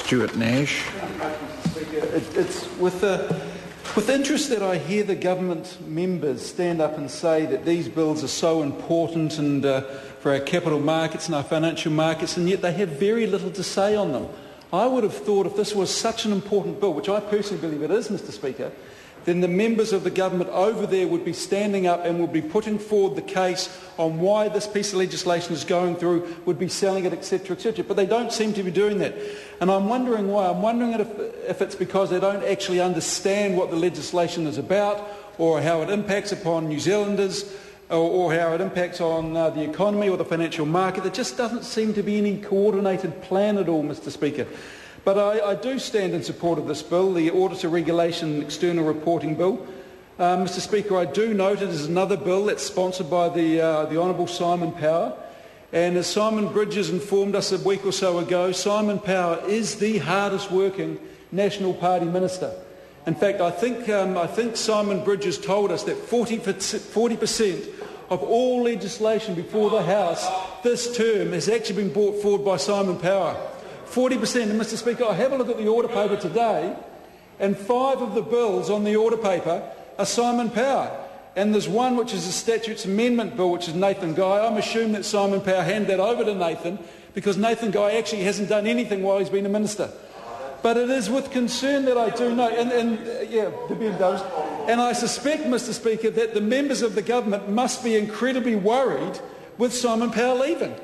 Stuart Nash. It's with interest that I hear the government members stand up and say that these bills are so important and for our capital markets and our financial markets, and yet they have very little to say on them. I would have thought if this was such an important bill, which I personally believe it is, Mr Speaker, then the members of the government over there would be standing up and would be putting forward the case on why this piece of legislation is going through, would be selling it, etc., etc. But they don't seem to be doing that. And I'm wondering why. I'm wondering if it's because they don't actually understand what the legislation is about, or how it impacts upon New Zealanders, or how it impacts on the economy or the financial market. There just doesn't seem to be any coordinated plan at all, Mr Speaker. But I do stand in support of this bill, the Auditor Regulation and External Reporting Bill. Mr Speaker, I do note it is another bill that's sponsored by the Honourable Simon Power. And as Simon Bridges informed us a week or so ago, Simon Power is the hardest working National Party minister. In fact, I think Simon Bridges told us that 40% of all legislation before the House this term has actually been brought forward by Simon Power. 40%. And Mr Speaker, I have a look at the order paper today, and 5 of the bills on the order paper are Simon Power. And there's one which is a Statutes Amendment Bill, which is Nathan Guy. I'm assuming that Simon Power handed that over to Nathan, because Nathan Guy actually hasn't done anything while he's been a minister. But it is with concern that I do know, and I suspect, Mr Speaker, that the members of the government must be incredibly worried with Simon Power leaving.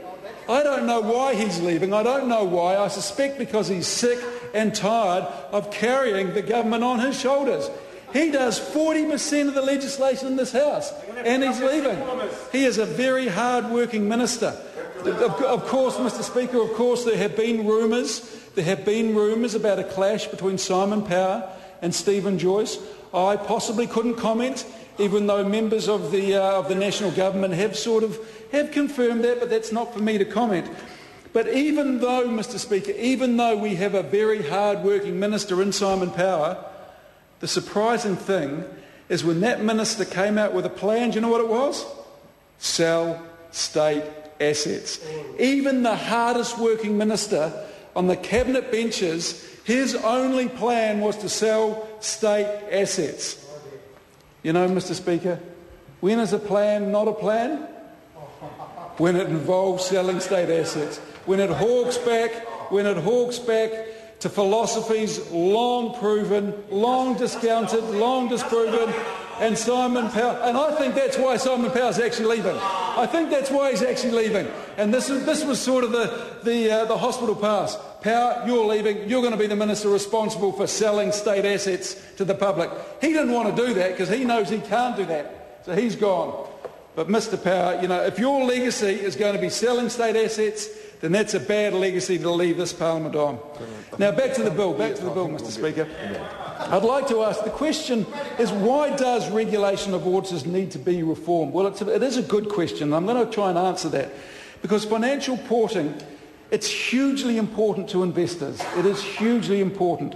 I don't know why he's leaving. I don't know why. I suspect because he's sick and tired of carrying the government on his shoulders. He does 40% of the legislation in this House, and he's leaving. He is a very hard-working minister. Of course, Mr Speaker, of course, there have been rumours. There have been rumours about a clash between Simon Power and Stephen Joyce. I possibly couldn't comment, even though members of the national government have confirmed that, but that's not for me to comment. But even though, Mr Speaker, even though we have a very hard-working minister in Simon Power, the surprising thing is when that minister came out with a plan, do you know what it was? Sell state assets. Even the hardest-working minister on the cabinet benches, his only plan was to sell state assets. You know, Mr Speaker, when is a plan not a plan? When it involves selling state assets. When it hawks back to philosophies long proven, long discounted, long disproven, and Simon Power. And I think that's why Simon Power's actually leaving. I think that's why he's actually leaving. And this was sort of the hospital pass. Power, you're leaving. You're going to be the minister responsible for selling state assets to the public. He didn't want to do that because he knows he can't do that. So he's gone. But Mr Power, you know, if your legacy is going to be selling state assets, then that's a bad legacy to leave this Parliament on. Now back to the bill, Mr Speaker. I'd like to ask, the question is, why does regulation of auditors need to be reformed? Well, it is a good question. I'm going to try and answer that. Because financial reporting, it's hugely important to investors. It is hugely important.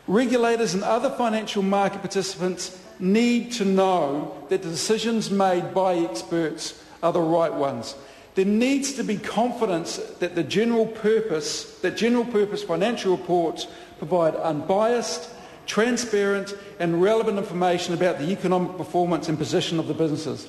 Regulators and other financial market participants need to know that the decisions made by experts are the right ones. There needs to be confidence that general purpose financial reports provide unbiased, transparent and relevant information about the economic performance and position of the businesses.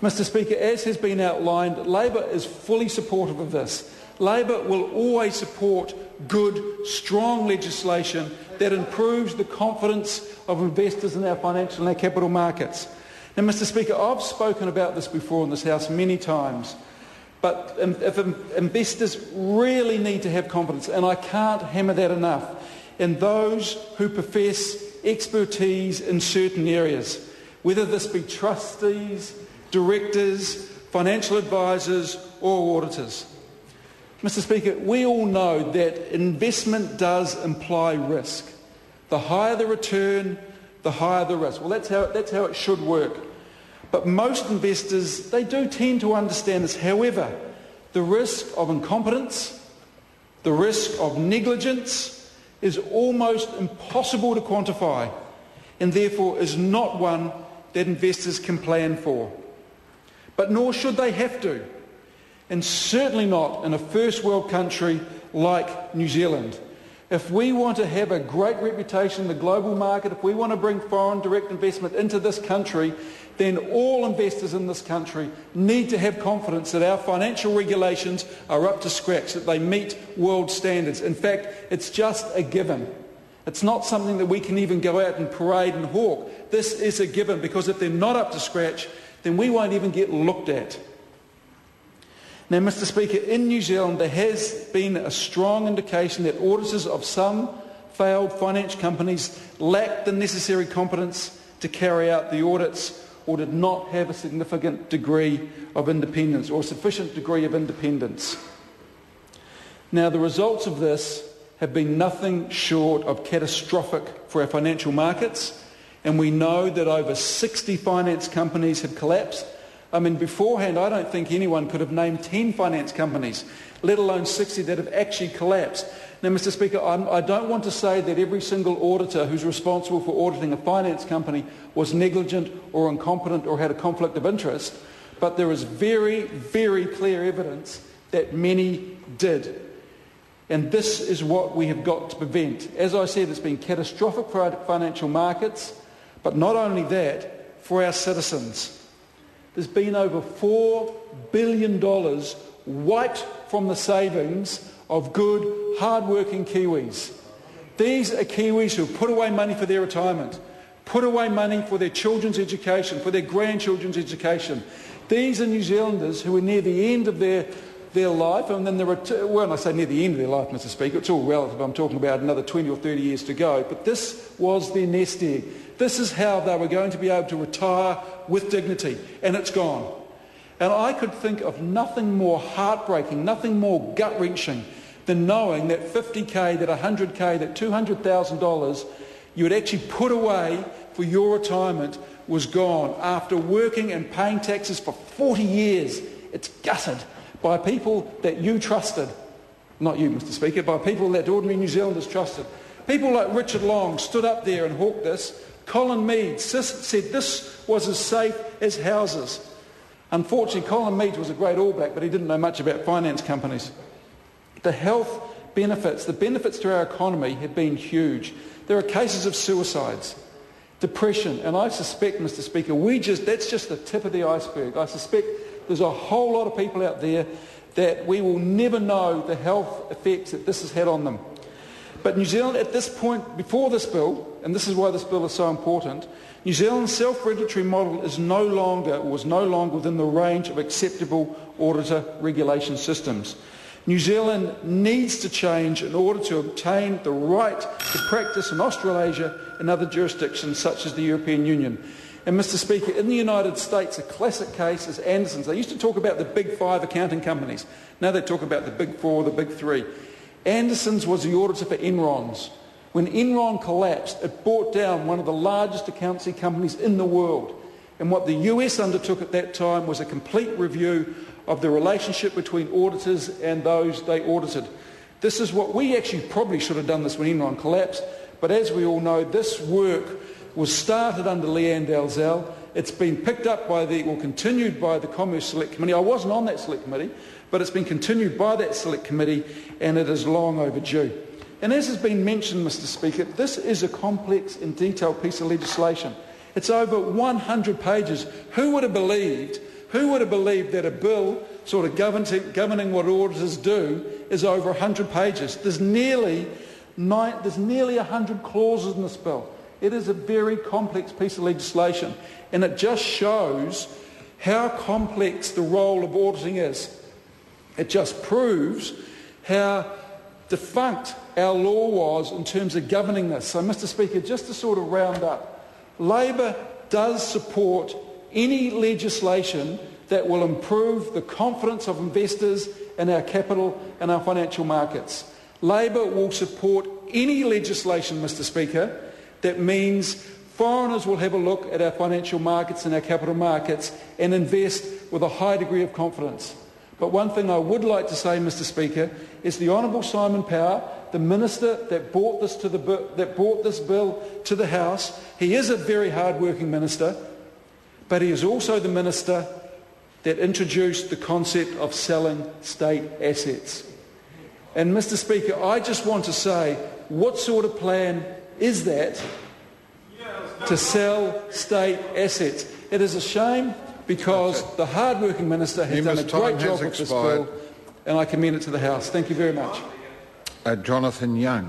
Mr Speaker, as has been outlined, Labor is fully supportive of this. Labor will always support good, strong legislation that improves the confidence of investors in our financial and our capital markets. Now, Mr Speaker, I've spoken about this before in this House many times, but if investors really need to have confidence, and I can't hammer that enough, in those who profess expertise in certain areas, whether this be trustees, directors, financial advisors or auditors. Mr Speaker, we all know that investment does imply risk. The higher the return, the higher the risk. Well, that's how it should work. But most investors, they do tend to understand this. However, the risk of incompetence, the risk of negligence is almost impossible to quantify, and therefore is not one that investors can plan for. But nor should they have to, and certainly not in a first world country like New Zealand, If we want to have a great reputation in the global market, if we want to bring foreign direct investment into this country, then all investors in this country need to have confidence that our financial regulations are up to scratch, that they meet world standards. In fact, it's just a given. It's not something that we can even go out and parade and hawk. This is a given, because if they're not up to scratch, then we won't even get looked at. Now, Mr. Speaker, in New Zealand there has been a strong indication that auditors of some failed finance companies lacked the necessary competence to carry out the audits, or did not have a significant degree of independence, or a sufficient degree of independence. Now, the results of this have been nothing short of catastrophic for our financial markets, and we know that over 60 finance companies have collapsed. I mean, beforehand, I don't think anyone could have named 10 finance companies, let alone 60 that have actually collapsed. Now, Mr. Speaker, I don't want to say that every single auditor who's responsible for auditing a finance company was negligent or incompetent or had a conflict of interest, but there is very, very clear evidence that many did. And this is what we have got to prevent. As I said, it's been catastrophic for our financial markets, but not only that, for our citizens. There's been over $4 billion wiped from the savings of good, hard-working Kiwis. These are Kiwis who put away money for their retirement, put away money for their children's education, for their grandchildren's education. These are New Zealanders who are near the end of their life, and then when I say near the end of their life, Mr. Speaker, it's all relative. I'm talking about another 20 or 30 years to go. But this was their nest egg. This is how they were going to be able to retire with dignity, and it's gone. And I could think of nothing more heartbreaking, nothing more gut-wrenching than knowing that 50k, that 100k, that $200,000 you had actually put away for your retirement was gone after working and paying taxes for 40 years. It's gutted by people that you trusted. Not you, Mr. Speaker, by people that ordinary New Zealanders trusted. People like Richard Long stood up there and hawked this. Colin Mead said this was as safe as houses. Unfortunately, Colin Mead was a great All Black, but he didn't know much about finance companies. The health benefits, the benefits to our economy have been huge. There are cases of suicides, depression, and I suspect, Mr. Speaker, that's just the tip of the iceberg. I suspect there's a whole lot of people out there that we will never know the health effects that this has had on them. But New Zealand, at this point, before this bill, and this is why this bill is so important, New Zealand's self-regulatory model was no longer within the range of acceptable auditor regulation systems. New Zealand needs to change in order to obtain the right to practice in Australasia and other jurisdictions such as the European Union. And Mr. Speaker, in the United States, a classic case is Anderson's. They used to talk about the big five accounting companies. Now they talk about the big four, the big three. Anderson's was the auditor for Enron's. When Enron collapsed, it brought down one of the largest accountancy companies in the world. And what the US undertook at that time was a complete review of the relationship between auditors and those they audited. This is what we actually probably should have done this when Enron collapsed. But as we all know, this work was started under Leanne Dalzell. It's been picked up continued by the Commerce Select Committee. I wasn't on that Select Committee, but it's been continued by that Select Committee, and it is long overdue. And as has been mentioned, Mr. Speaker, this is a complex and detailed piece of legislation. It's over 100 pages. Who would have believed that a bill sort of governing what auditors do is over 100 pages? There's nearly 100 clauses in this bill. It is a very complex piece of legislation, and it just shows how complex the role of auditing is. It just proves how defunct our law was in terms of governing this. So, Mr. Speaker, just to sort of round up, Labor does support any legislation that will improve the confidence of investors in our capital and our financial markets. Labor will support any legislation, Mr. Speaker, that means foreigners will have a look at our financial markets and our capital markets and invest with a high degree of confidence. But one thing I would like to say, Mr. Speaker, is the Honourable Simon Power, the Minister that brought this bill to the House, he is a very hard-working Minister, but he is also the Minister that introduced the concept of selling state assets. And Mr. Speaker, I just want to say What sort of plan is that to sell state assets? It is a shame because the hard-working minister has done a great job with this bill, and I commend it to the House. Thank you very much. Jonathan Young.